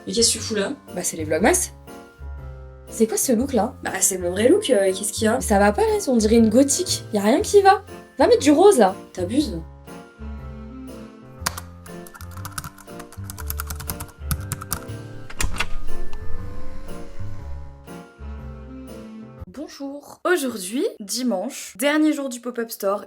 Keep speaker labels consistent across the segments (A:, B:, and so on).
A: Mais qu'est-ce que tu fous là?
B: Bah c'est les vlogmas. C'est quoi ce look là?
A: Bah c'est mon vrai look, qu'est-ce qu'il y a?
B: Ça va pas là, on dirait une gothique. Y a rien qui va. Va mettre du rose là.
A: T'abuses?
B: Bonjour. Aujourd'hui, dimanche, dernier jour du pop-up store.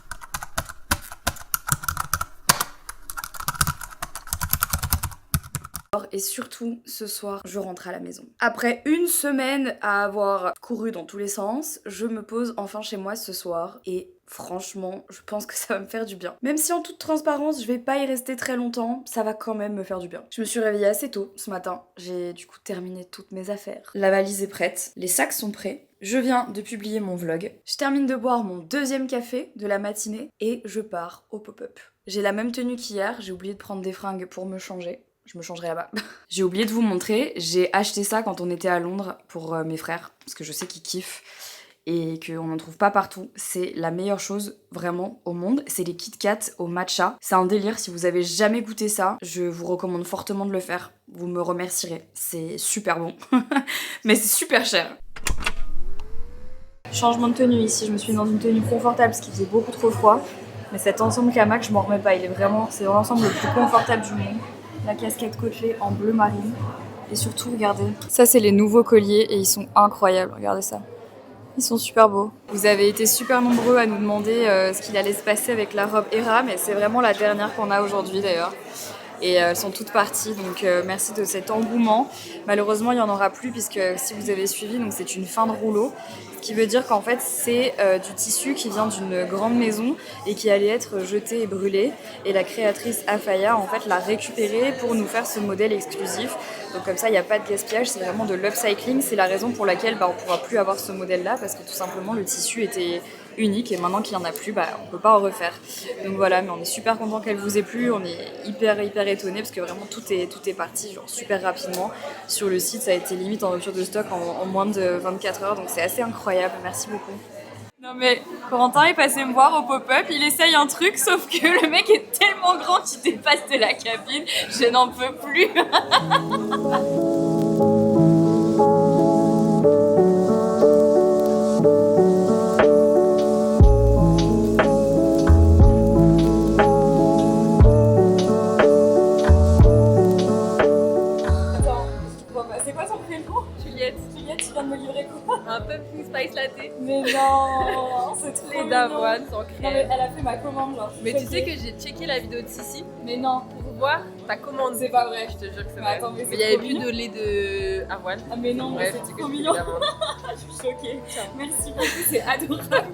B: Et surtout, ce soir, je rentre à la maison. Après une semaine à avoir couru dans tous les sens, je me pose enfin chez moi ce soir et franchement, je pense que ça va me faire du bien. Même si en toute transparence, je vais pas y rester très longtemps, ça va quand même me faire du bien. Je me suis réveillée assez tôt ce matin, j'ai du coup terminé toutes mes affaires. La valise est prête, les sacs sont prêts. Je viens de publier mon vlog. Je termine de boire mon deuxième café de la matinée et je pars au pop-up. J'ai la même tenue qu'hier, j'ai oublié de prendre des fringues pour me changer. Je me changerai là-bas. J'ai oublié de vous montrer, j'ai acheté ça quand on était à Londres pour mes frères, parce que je sais qu'ils kiffent et qu'on n'en trouve pas partout. C'est la meilleure chose vraiment au monde. C'est les Kit Kat au matcha. C'est un délire, si vous avez jamais goûté ça, je vous recommande fortement de le faire. Vous me remercierez. C'est super bon. Mais c'est super cher. Changement de tenue ici, je me suis mis dans une tenue confortable parce qu'il faisait beaucoup trop froid. Mais cet ensemble Kamac, je m'en remets pas. C'est l'ensemble le plus confortable du monde. La casquette côtelée en bleu marine. Et surtout, regardez. Ça, c'est les nouveaux colliers et ils sont incroyables. Regardez ça. Ils sont super beaux. Vous avez été super nombreux à nous demander ce qu'il allait se passer avec la robe Hera, mais c'est vraiment la dernière qu'on a aujourd'hui d'ailleurs. Et elles sont toutes parties, donc merci de cet engouement. Malheureusement, il n'y en aura plus puisque si vous avez suivi, donc c'est une fin de rouleau. Ce qui veut dire qu'en fait, c'est du tissu qui vient d'une grande maison et qui allait être jeté et brûlé. Et la créatrice Afaya, en fait, l'a récupéré pour nous faire ce modèle exclusif. Donc comme ça, il n'y a pas de gaspillage, c'est vraiment de l'upcycling. C'est la raison pour laquelle on ne pourra plus avoir ce modèle-là parce que tout simplement, le tissu était unique et maintenant qu'il n'y en a plus, on peut pas en refaire. Donc voilà, mais on est super content qu'elle vous ait plu, on est hyper étonnés parce que vraiment tout est parti genre super rapidement. Sur le site, ça a été limite en rupture de stock en moins de 24 heures, donc c'est assez incroyable, merci beaucoup. Non mais Corentin est passé me voir au pop-up, il essaye un truc sauf que le mec est tellement grand qu'il dépasse de la cabine, je n'en peux plus. Tu viens de me livrer quoi?
C: Un pumpkin spice latte.
B: Mais non, c'est trop
C: Les
B: mignon.
C: d'avoine sans crème.
B: Non mais elle a fait ma commande genre.
C: Mais tu sais que j'ai checké la vidéo de Sissi
B: Mais non,
C: pour voir ta commande.
B: c'est pas vrai.
C: Je te jure que c'est
B: Mais
C: vrai.
B: attends, mais
C: il y avait
B: trop
C: plus
B: mignon.
C: de lait de avoine.
B: Ah mais non,
C: Bref,
B: c'est
C: c'est
B: trop
C: que
B: mignon.
C: d'avoine.
B: Je suis choquée. Merci beaucoup, c'est adorable.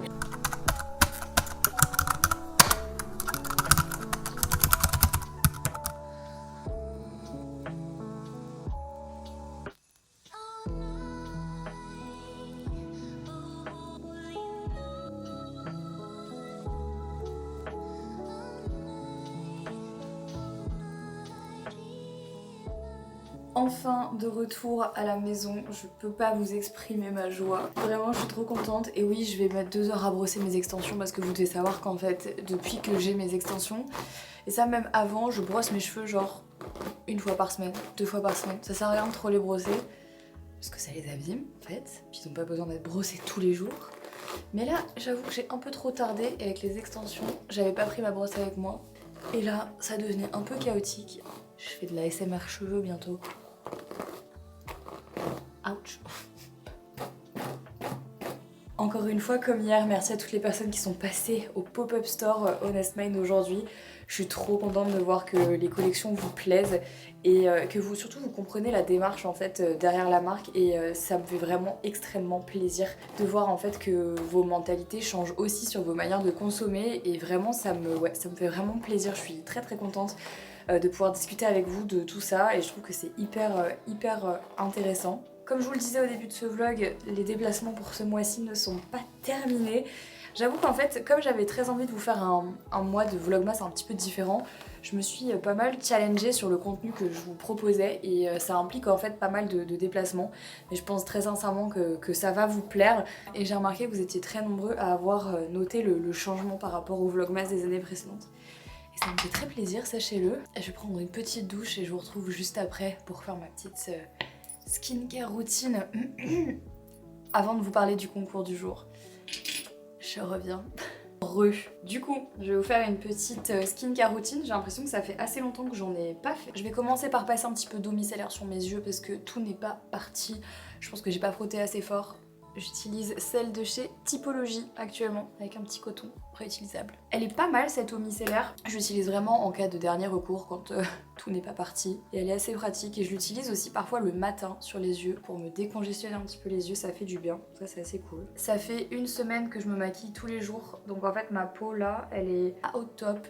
B: Enfin de retour à la maison, je peux pas vous exprimer ma joie. Vraiment je suis trop contente et oui je vais mettre 2 heures à brosser mes extensions parce que vous devez savoir qu'en fait depuis que j'ai mes extensions, et ça même avant, je brosse mes cheveux genre 1 fois par semaine, 2 fois par semaine. Ça sert à rien de trop les brosser parce que ça les abîme en fait, puis ils ont pas besoin d'être brossés tous les jours. Mais là j'avoue que j'ai un peu trop tardé et avec les extensions, j'avais pas pris ma brosse avec moi. Et là ça devenait un peu chaotique. Je fais de la SMR cheveux bientôt. Ouch. Encore une fois, comme hier, merci à toutes les personnes qui sont passées au pop-up store Honest Mind aujourd'hui. Je suis trop contente de voir que les collections vous plaisent et que vous surtout vous comprenez la démarche en fait derrière la marque et ça me fait vraiment extrêmement plaisir de voir en fait que vos mentalités changent aussi sur vos manières de consommer et vraiment ça me fait vraiment plaisir. Je suis très contente de pouvoir discuter avec vous de tout ça et je trouve que c'est hyper intéressant. Comme je vous le disais au début de ce vlog, les déplacements pour ce mois-ci ne sont pas terminés. J'avoue qu'en fait, comme j'avais très envie de vous faire un mois de vlogmas un petit peu différent, je me suis pas mal challengée sur le contenu que je vous proposais et ça implique en fait pas mal de déplacements. Mais je pense très sincèrement que ça va vous plaire et j'ai remarqué que vous étiez très nombreux à avoir noté le changement par rapport au vlogmas des années précédentes.
D: Et ça me fait très plaisir, sachez-le. Je vais prendre une petite douche et je vous retrouve juste après pour faire ma petite skincare routine avant de vous parler du concours du jour. Je reviens. Du coup, je vais vous faire une petite skincare routine. J'ai l'impression que ça fait assez longtemps que j'en ai pas fait. Je vais commencer par passer un petit peu d'eau micellaire sur mes yeux parce que tout n'est pas parti. Je pense que j'ai pas frotté assez fort. J'utilise celle de chez Typologie actuellement avec un petit coton réutilisable. Elle est pas mal cette eau micellaire. Je l'utilise vraiment en cas de dernier recours quand tout n'est pas parti. Et elle est assez pratique et je l'utilise aussi parfois le matin sur les yeux pour me décongestionner un petit peu les yeux, ça fait du bien. Ça c'est assez cool. Ça fait une semaine que je me maquille tous les jours donc en fait ma peau là elle est au top.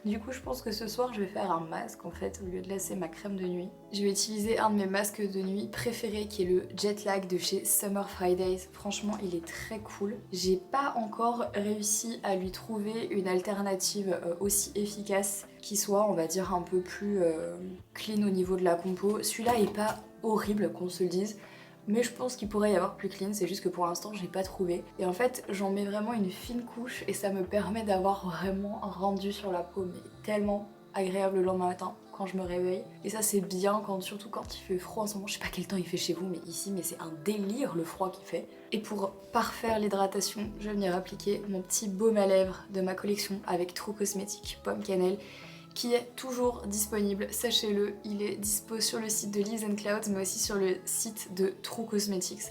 D: Du coup je pense que ce soir je vais faire un masque en fait au lieu de laisser ma crème de nuit. Je vais utiliser un de mes masques de nuit préférés qui est le Jet Lag de chez Summer Fridays. Franchement il est très cool. J'ai pas encore réussi à lui trouver une alternative aussi efficace qui soit on va dire un peu plus clean au niveau de la compo. Celui-là est pas horrible qu'on se le dise. Mais je pense qu'il pourrait y avoir plus clean, c'est juste que pour l'instant j'ai pas trouvé. Et en fait j'en mets vraiment une fine couche et ça me permet d'avoir vraiment un rendu sur la peau mais tellement agréable le lendemain matin quand je me réveille. Et ça c'est bien surtout quand il fait froid en ce moment. Je sais pas quel temps il fait chez vous mais ici mais c'est un délire le froid qu'il fait. Et pour parfaire l'hydratation, je vais venir appliquer mon petit baume à lèvres de ma collection avec True Cosmetics Pomme Cannelle qui est toujours disponible, sachez-le, il est dispo sur le site de Leaves and Clouds mais aussi sur le site de True Cosmetics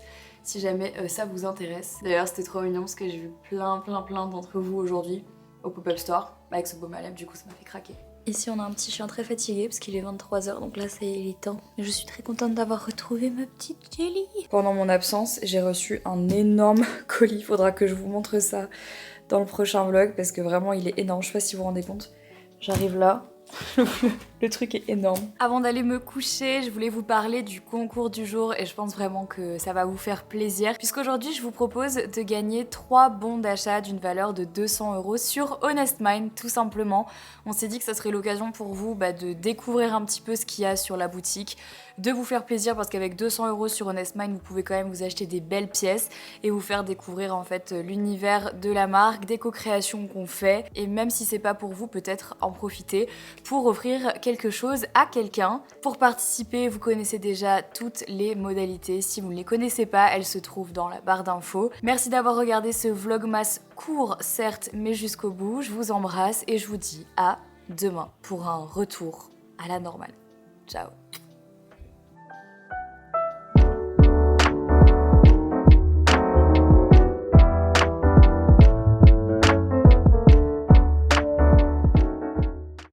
D: si jamais ça vous intéresse. D'ailleurs c'était trop mignon parce que j'ai vu plein d'entre vous aujourd'hui au pop-up store avec ce baume à lèvres, du coup ça m'a fait craquer. Ici on a un petit chien très fatigué parce qu'il est 23h donc là ça y est, il est temps. Je suis très contente d'avoir retrouvé ma petite Jelly. Pendant mon absence j'ai reçu un énorme colis, faudra que je vous montre ça dans le prochain vlog parce que vraiment il est énorme, je sais pas si vous vous rendez compte. J'arrive là, le truc est énorme. Avant d'aller me coucher, je voulais vous parler du concours du jour et je pense vraiment que ça va vous faire plaisir puisqu'aujourd'hui je vous propose de gagner 3 bons d'achat d'une valeur de 200 € sur Honest Mind tout simplement. On s'est dit que ça serait l'occasion pour vous de découvrir un petit peu ce qu'il y a sur la boutique, de vous faire plaisir parce qu'avec 200 € sur Honest Mind vous pouvez quand même vous acheter des belles pièces et vous faire découvrir en fait l'univers de la marque, des co-créations qu'on fait et même si c'est pas pour vous peut-être en profiter pour offrir quelque chose à quelqu'un. Pour participer, vous connaissez déjà toutes les modalités. Si vous ne les connaissez pas, elles se trouvent dans la barre d'infos. Merci d'avoir regardé ce vlogmas court, certes, mais jusqu'au bout. Je vous embrasse et je vous dis à demain pour un retour à la normale. Ciao.